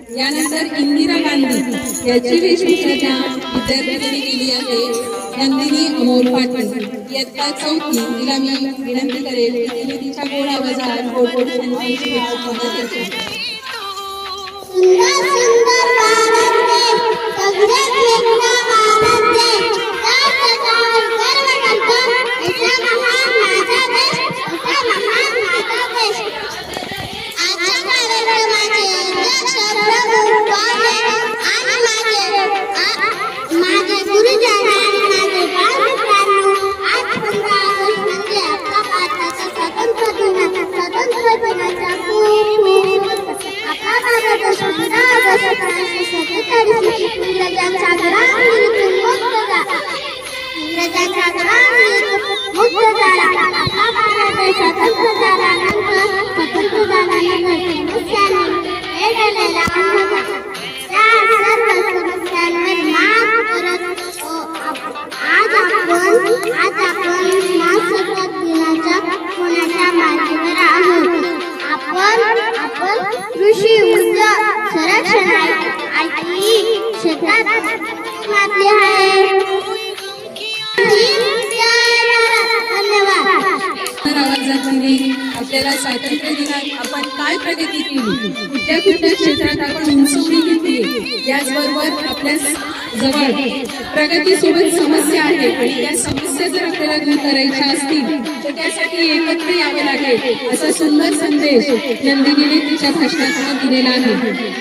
यानंतर इंदिरा गांधी याची वेशभूषा त्या विद्यार्थ्यांनी केली आहे नंदिनी अमोल पाटील इयत्ता 4थी. तिला मी विनंती करेल की तिने तिच्या गोड आवाजात गोड गोड संदेश देते. कृषी ऊर्जा संरक्षणाची क्षेत्रात घातले आहे. आपल्याला स्वातंत्र्य दिनात आपण काय प्रगती केली, कुठल्या कुठल्या क्षेत्रात आपण उंचवणी घेतली, याचबरोबर आपल्या जवळ प्रगतीसोबत समस्या आहे आणि त्या समस्या जर आपल्याला दूर करायच्या असतील तर त्यासाठी एकत्र यावे लागेल असा सुंदर संदेश नंदिनीने तिच्या भाषणातून दिलेला आहे.